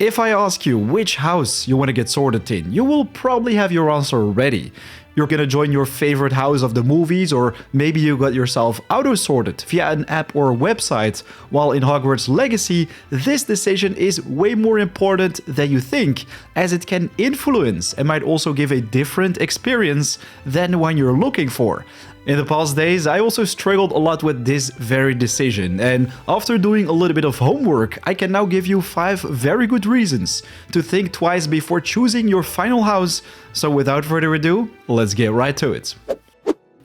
If I ask you which house you want to get sorted in, you will probably have your answer ready. You're gonna join your favorite house of the movies, or maybe you got yourself auto-sorted via an app or website. While in Hogwarts Legacy, this decision is way more important than you think, as it can influence and might also give a different experience than the one you're looking for. In the past days, I also struggled a lot with this very decision, and after doing a little bit of homework, I can now give you 5 very good reasons to think twice before choosing your final house. So without further ado, let's get right to it.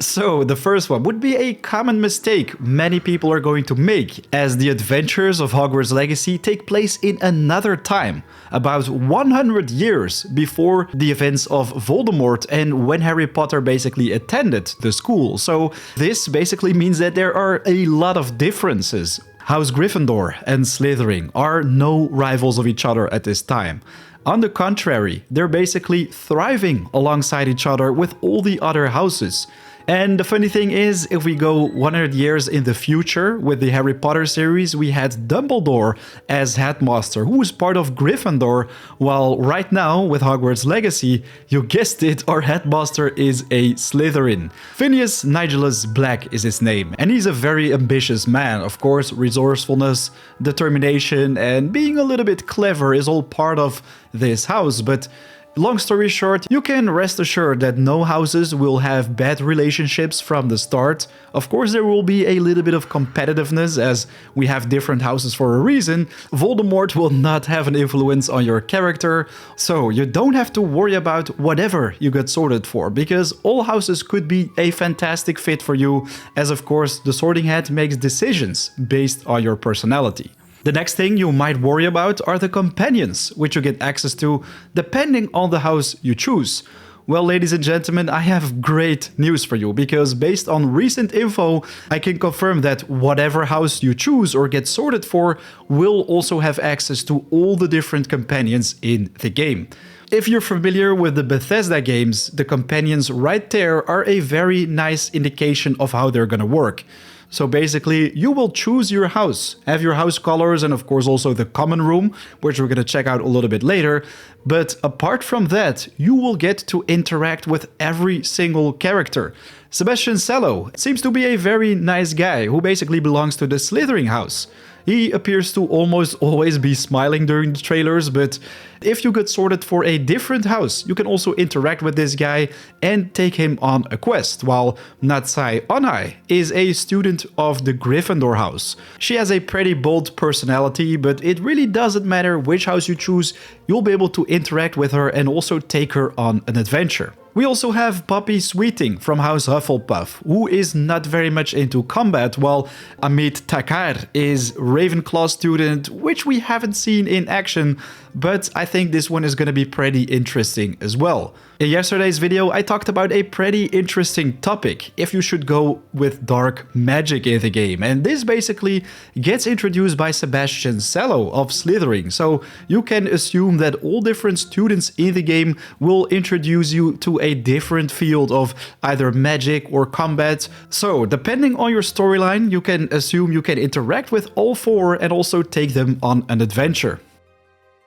So the first one would be a common mistake many people are going to make, as the adventures of Hogwarts Legacy take place in another time, about 100 years before the events of Voldemort and when Harry Potter basically attended the school. So this basically means that there are a lot of differences. House Gryffindor and Slytherin are no rivals of each other at this time. On the contrary, they're basically thriving alongside each other with all the other houses. And the funny thing is, if we go 100 years in the future with the Harry Potter series, we had Dumbledore as headmaster, who was part of Gryffindor, while right now with Hogwarts Legacy, you guessed it, our headmaster is a Slytherin. Phineas Nigellus Black is his name, and he's a very ambitious man. Of course, resourcefulness, determination, and being a little bit clever is all part of this house, but long story short, you can rest assured that no houses will have bad relationships from the start. Of course, there will be a little bit of competitiveness, as we have different houses for a reason. Voldemort will not have an influence on your character, so you don't have to worry about whatever you get sorted for, because all houses could be a fantastic fit for you, as of course the sorting hat makes decisions based on your personality. The next thing you might worry about are the companions, which you get access to depending on the house you choose. Well, ladies and gentlemen, I have great news for you, because based on recent info, I can confirm that whatever house you choose or get sorted for will also have access to all the different companions in the game. If you're familiar with the Bethesda games, the companions right there are a very nice indication of how they're gonna work. So basically, you will choose your house, have your house colors, and of course also the common room, which we're going to check out a little bit later. But apart from that, you will get to interact with every single character. Sebastian Cello seems to be a very nice guy who basically belongs to the Slytherin house. He appears to almost always be smiling during the trailers, but if you get sorted for a different house, you can also interact with this guy and take him on a quest, while Natsai Onai is a student of the Gryffindor house. She has a pretty bold personality, but it really doesn't matter which house you choose, you'll be able to interact with her and also take her on an adventure. We also have Poppy Sweeting from House Hufflepuff, who is not very much into combat, while Amit Takar is Ravenclaw student, which we haven't seen in action, but I think this one is going to be pretty interesting as well. In yesterday's video, I talked about a pretty interesting topic, if you should go with dark magic in the game, and this basically gets introduced by Sebastian Cello of Slytherin, so you can assume that all different students in the game will introduce you to a different field of either magic or combat. So depending on your storyline, you can assume you can interact with all 4 and also take them on an adventure.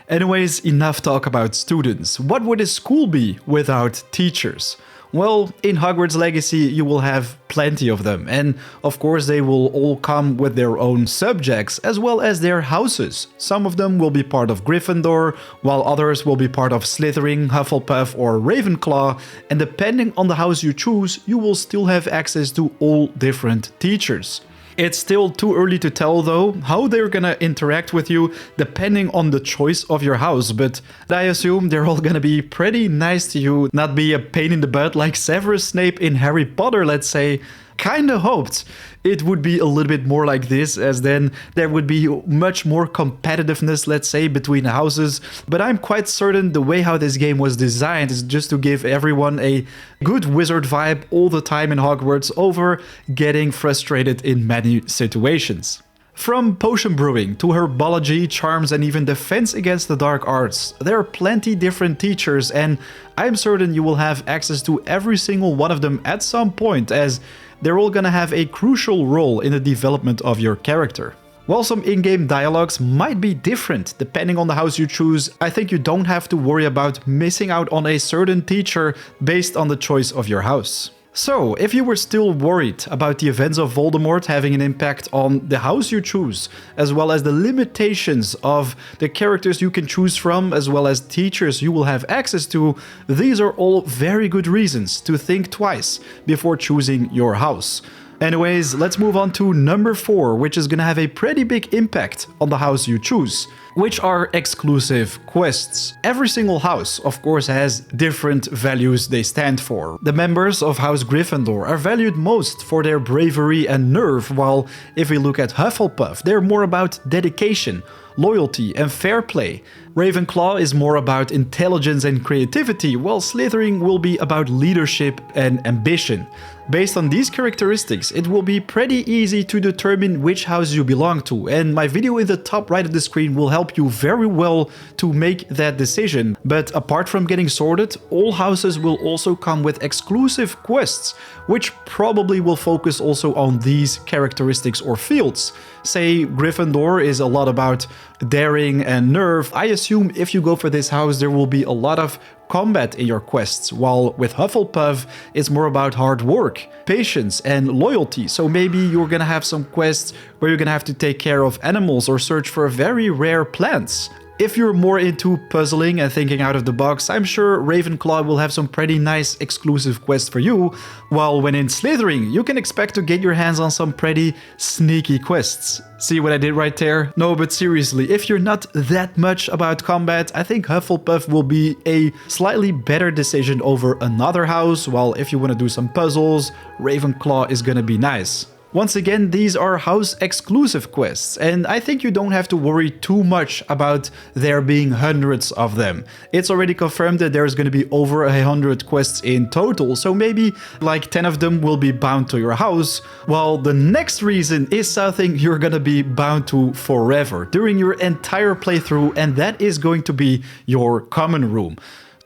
Anyways, enough talk about students. What would a school be without teachers? Well, in Hogwarts Legacy you will have plenty of them, and of course they will all come with their own subjects as well as their houses. Some of them will be part of Gryffindor, while others will be part of Slytherin, Hufflepuff or Ravenclaw, and depending on the house you choose, you will still have access to all different teachers. It's still too early to tell though how they're gonna interact with you depending on the choice of your house, but I assume they're all gonna be pretty nice to you, not be a pain in the butt like Severus Snape in Harry Potter, let's say. Kinda hoped it would be a little bit more like this, as then there would be much more competitiveness, let's say, between houses, but I'm quite certain the way how this game was designed is just to give everyone a good wizard vibe all the time in Hogwarts over getting frustrated in many situations. From potion brewing to herbology, charms and even defense against the dark arts, there are plenty different teachers, and I'm certain you will have access to every single one of them at some point, as they're all gonna have a crucial role in the development of your character. While some in-game dialogues might be different depending on the house you choose, I think you don't have to worry about missing out on a certain teacher based on the choice of your house. So, if you were still worried about the events of Voldemort having an impact on the house you choose, as well as the limitations of the characters you can choose from, as well as teachers you will have access to, these are all very good reasons to think twice before choosing your house. Anyways, let's move on to number 4, which is gonna have a pretty big impact on the house you choose, which are exclusive quests. Every single house, of course, has different values they stand for. The members of House Gryffindor are valued most for their bravery and nerve, while if we look at Hufflepuff, they're more about dedication, loyalty and fair play. Ravenclaw is more about intelligence and creativity, while Slytherin will be about leadership and ambition. Based on these characteristics, it will be pretty easy to determine which house you belong to, and my video in the top right of the screen will help you very well to make that decision. But apart from getting sorted, all houses will also come with exclusive quests, which probably will focus also on these characteristics or fields. Say Gryffindor is a lot about daring and nerve. I assume if you go for this house, there will be a lot of combat in your quests, while with Hufflepuff, it's more about hard work, patience and loyalty. So maybe you're gonna have some quests where you're gonna have to take care of animals or search for very rare plants. If you're more into puzzling and thinking out of the box, I'm sure Ravenclaw will have some pretty nice exclusive quests for you, while when in Slytherin, you can expect to get your hands on some pretty sneaky quests. See what I did right there? No, but seriously, if you're not that much about combat, I think Hufflepuff will be a slightly better decision over another house, while if you want to do some puzzles, Ravenclaw is gonna be nice. Once again, these are house exclusive quests, and I think you don't have to worry too much about there being hundreds of them. It's already confirmed that there's going to be over 100 quests in total, so maybe like 10 of them will be bound to your house, while the next reason is something you're going to be bound to forever during your entire playthrough, and that is going to be your common room.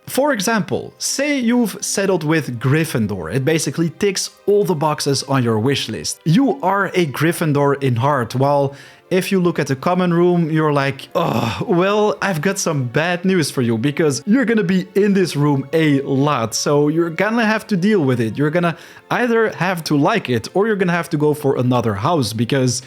For example, say you've settled with Gryffindor. It basically ticks all the boxes on your wish list. You are a Gryffindor in heart, while if you look at the common room, you're like, oh, well, I've got some bad news for you, because you're gonna be in this room a lot, so you're gonna have to deal with it. You're gonna either have to like it, or you're gonna have to go for another house, because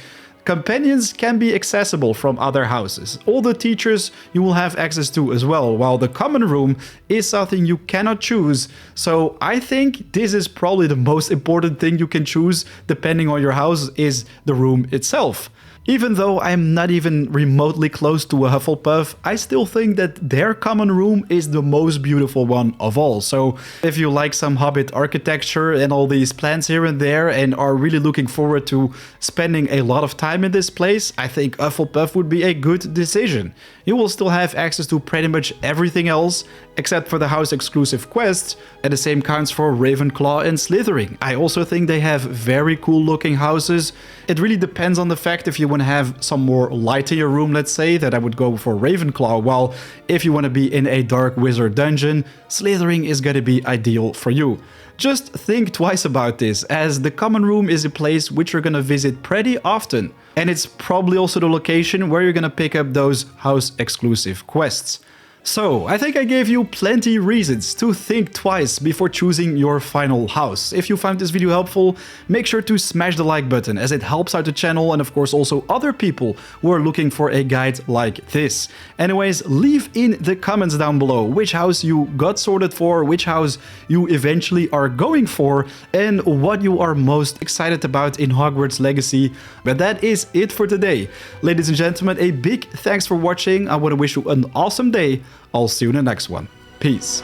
companions can be accessible from other houses. All the teachers you will have access to as well, while the common room is something you cannot choose. So I think this is probably the most important thing you can choose depending on your house, is the room itself. Even though I'm not even remotely close to a Hufflepuff, I still think that their common room is the most beautiful one of all. So if you like some Hobbit architecture and all these plants here and there and are really looking forward to spending a lot of time in this place, I think Hufflepuff would be a good decision. You will still have access to pretty much everything else except for the house exclusive quests, and the same counts for Ravenclaw and Slytherin. I also think they have very cool looking houses. It really depends on the fact if you want to have some more light in your room, let's say, that I would go for Ravenclaw, while if you want to be in a dark wizard dungeon, Slytherin is going to be ideal for you. Just think twice about this, as the common room is a place which you're going to visit pretty often, and it's probably also the location where you're going to pick up those house exclusive quests. So, I think I gave you plenty reasons to think twice before choosing your final house. If you found this video helpful, make sure to smash the like button, as it helps out the channel and of course also other people who are looking for a guide like this. Anyways, leave in the comments down below which house you got sorted for, which house you eventually are going for, and what you are most excited about in Hogwarts Legacy. But that is it for today. Ladies and gentlemen, a big thanks for watching. I want to wish you an awesome day. I'll see you in the next one. Peace.